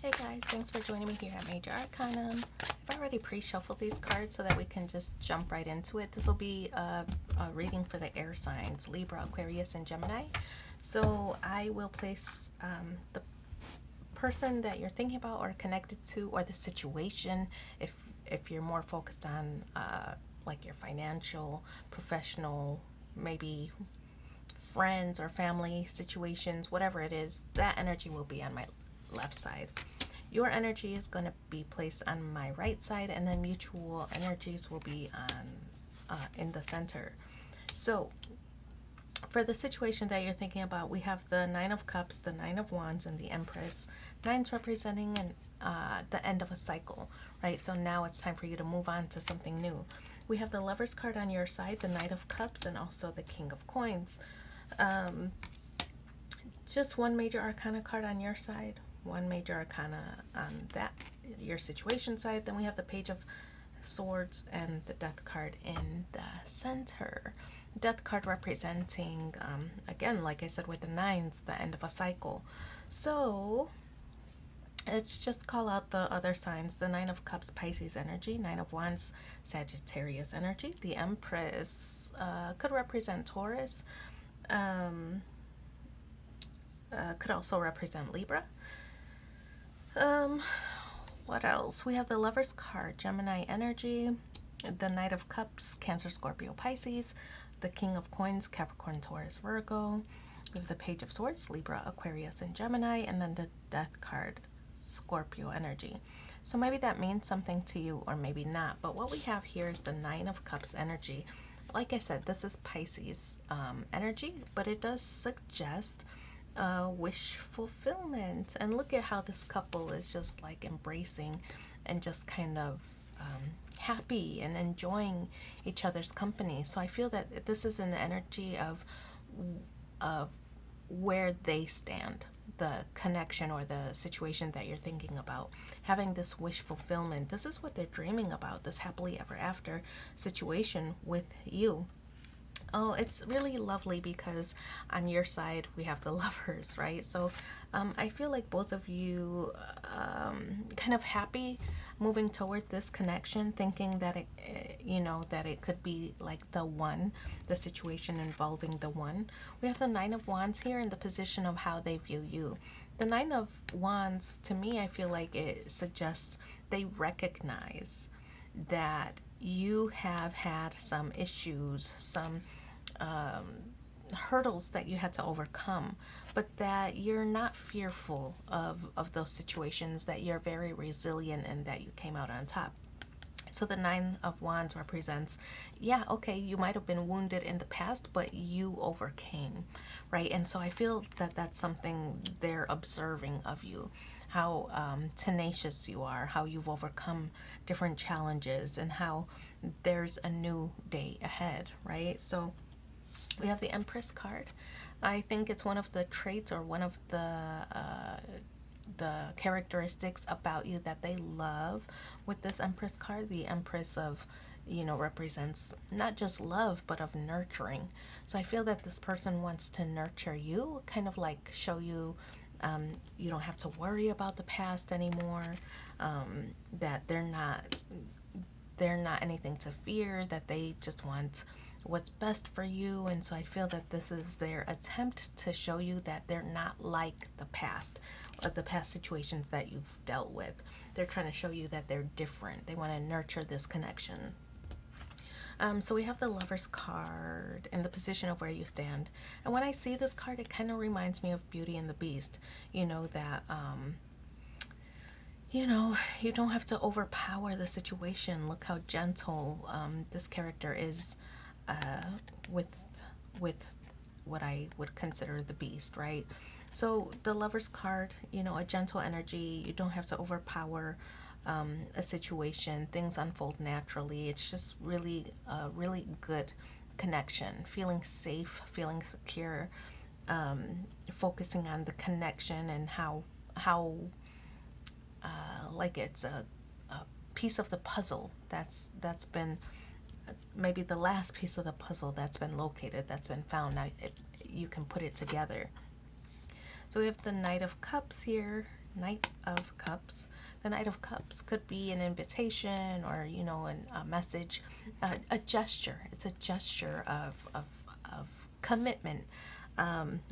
Hey guys, thanks for joining me here at Major Arcanum. I've already pre-shuffled these cards so that we can just jump right into it. This will be a reading for the air signs, Libra, Aquarius, and Gemini. So I will place the person that you're thinking about or connected to, or the situation, if you're more focused on like your financial, professional, maybe friends or family situations, whatever it is, that energy will be on my left side. Your energy is going to be placed on my right side, and then mutual energies will be on in the center. So, for the situation that you're thinking about, we have the Nine of Cups, the Nine of Wands, and the Empress. Nine's representing the end of a cycle, right? So now it's time for you to move on to something new. We have the Lover's card on your side, the Knight of Cups, and also the King of Coins. Just one major arcana card on your side, one major arcana on that your situation side. Then we have the Page of Swords and the Death card in the center. Death card representing, again, like I said with the nines, the end of a cycle. So let's just call out the other signs. The Nine of Cups, Pisces energy. Nine of Wands, Sagittarius energy. The Empress could represent Taurus. Could also represent Libra. What else? We have the Lover's card, Gemini energy. The Knight of Cups, Cancer, Scorpio, Pisces. The King of Coins, Capricorn, Taurus, Virgo. We have the Page of Swords, Libra, Aquarius, and Gemini. And then the Death card, Scorpio energy. So maybe that means something to you or maybe not. But what we have here is the Nine of Cups energy. Like I said, this is Pisces energy, but it does suggest wish fulfillment. And look at how this couple is just like embracing and just kind of happy and enjoying each other's company. So I feel that this is in the energy of where they stand, the connection or the situation that you're thinking about, having this wish fulfillment. This is what they're dreaming about, this happily ever after situation with you. Oh, it's really lovely because on your side we have the lovers, right? So I feel like both of you kind of happy moving toward this connection, thinking that that it could be like the one, the situation involving the one. We have the Nine of Wands here in the position of how they view you. The Nine of Wands, to me, I feel like it suggests they recognize that you have had some issues, some hurdles that you had to overcome, but that you're not fearful of those situations, that you're very resilient and that you came out on top. So the Nine of Wands represents, yeah, okay, you might have been wounded in the past, but you overcame, right? And so I feel that that's something they're observing of you, how tenacious you are, how you've overcome different challenges, and how there's a new day ahead, right? So we have the Empress card. I think it's one of the traits or one of the characteristics about you that they love with this Empress card. The Empress of, represents not just love, but of nurturing. So I feel that this person wants to nurture you, kind of like show you you don't have to worry about the past anymore, that they're not anything to fear, that they just want what's best for you. And so I feel that this is their attempt to show you that they're not like the past or the past situations that you've dealt with. They're trying to show you that they're different. They want to nurture this connection. So we have the Lover's card in the position of where you stand. And when I see this card, it kind of reminds me of Beauty and the Beast. That you don't have to overpower the situation. Look how gentle this character is with what I would consider the Beast, right? So the Lover's card, a gentle energy. You don't have to overpower a situation. Things unfold naturally. It's just really really good connection. Feeling safe, feeling secure, focusing on the connection and how like it's a piece of the puzzle that's been maybe the last piece of the puzzle that's been located, that's been found. Now you can put it together. So we have the Knight of Cups here Knight of Cups. The Knight of Cups could be an invitation or, you know, a message, a gesture. It's a gesture of commitment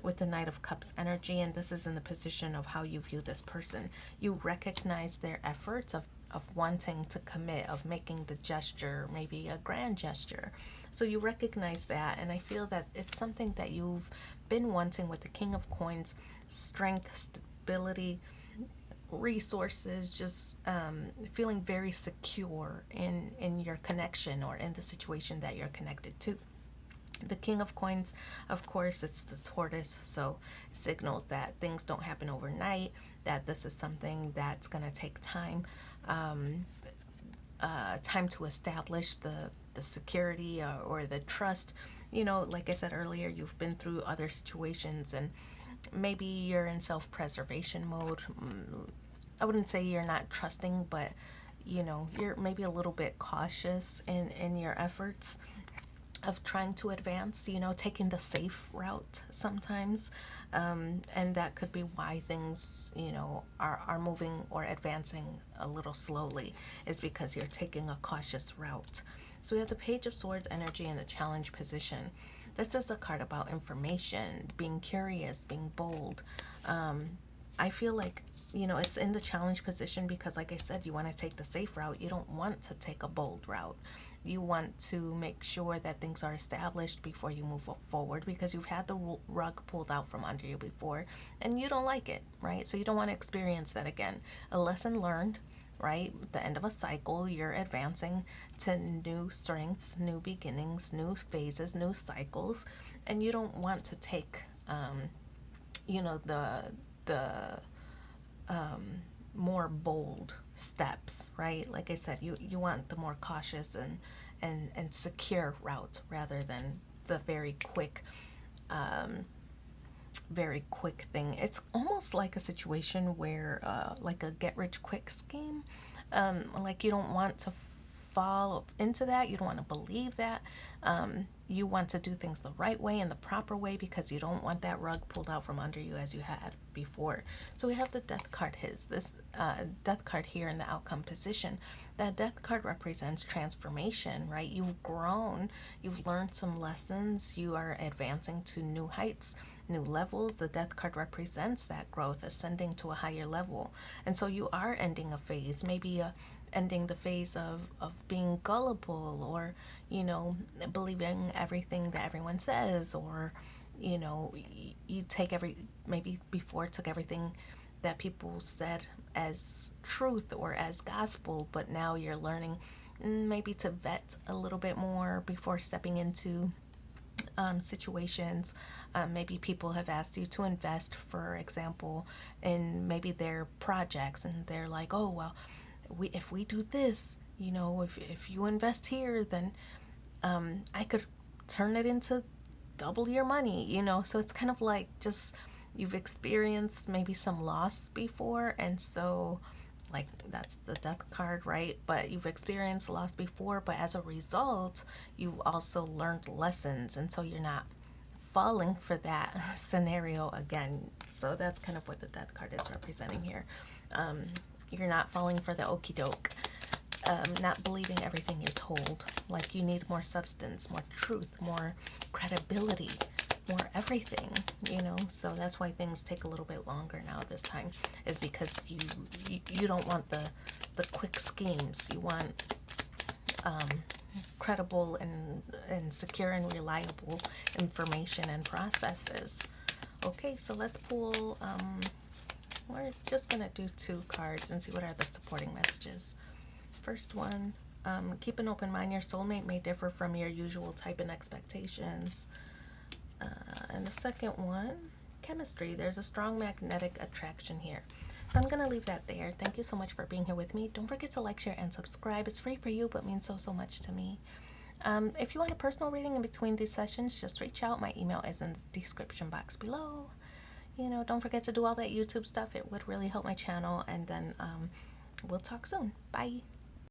with the Knight of Cups energy. And this is in the position of how you view this person. You recognize their efforts of wanting to commit, of making the gesture, maybe a grand gesture. So you recognize that, and I feel that it's something that you've been wanting with the King of Coins: strength, stability, resources, just feeling very secure in your connection or in the situation that you're connected to. The King of Coins, of course, it's the tortoise, so it signals that things don't happen overnight, that this is something that's going to take time, time to establish the security or the trust. You know, like I said earlier, you've been through other situations and maybe you're in self-preservation mode. I wouldn't say you're not trusting, but you know, you're maybe a little bit cautious in your efforts of trying to advance, you know, taking the safe route sometimes. And that could be why things, you know, are moving or advancing a little slowly, is because you're taking a cautious route. So we have the Page of Swords energy in the challenge position. This is a card about information, being curious, being bold. I feel like, you know, it's in the challenge position because, like I said, you want to take the safe route. You don't want to take a bold route. You want to make sure that things are established before you move forward, because you've had the rug pulled out from under you before and you don't like it, right? So you don't want to experience that again. A lesson learned, right? The end of a cycle, you're advancing to new strengths, new beginnings, new phases, new cycles, and you don't want to take, you know, the more bold steps, right? Like I said, you want the more cautious and secure route rather than the very quick thing. It's almost like a situation where like a get rich quick scheme. Like you don't want to fall into that. You don't want to believe that. You want to do things the right way and the proper way because you don't want that rug pulled out from under you as you had before. So we have the Death card. This Death card here in the outcome position. That Death card represents transformation, right? You've grown, you've learned some lessons, you are advancing to new heights, new levels. The Death card represents that growth, ascending to a higher level. And so you are ending a phase, maybe ending the phase of being gullible, or, you know, believing everything that everyone says, or, you know, you take maybe before took everything that people said as truth or as gospel, but now you're learning maybe to vet a little bit more before stepping into situations. Maybe people have asked you to invest, for example, in maybe their projects, and they're like, oh, well, if we do this, you know, if you invest here, then I could turn it into double your money, you know. So it's kind of like, just, you've experienced maybe some loss before, and so, like, that's the Death card, right? But you've experienced loss before, but as a result, you've also learned lessons, and so you're not falling for that scenario again. So that's kind of what the Death card is representing here. You're not falling for the okie doke, not believing everything you're told. Like, you need more substance, more truth, more credibility, more everything, you know. So that's why things take a little bit longer now this time, is because you don't want the quick schemes. You want credible and secure and reliable information and processes. Okay, so let's pull, we're just gonna do 2 cards and see what are the supporting messages. First one, keep an open mind. Your soulmate may differ from your usual type and expectations. And the second one, chemistry. There's a strong magnetic attraction here. So I'm going to leave that there. Thank you so much for being here with me. Don't forget to like, share, and subscribe. It's free for you, but means so much to me. If you want a personal reading in between these sessions, just reach out. My email is in the description box below. You know, don't forget to do all that YouTube stuff. It would really help my channel. And then we'll talk soon. Bye.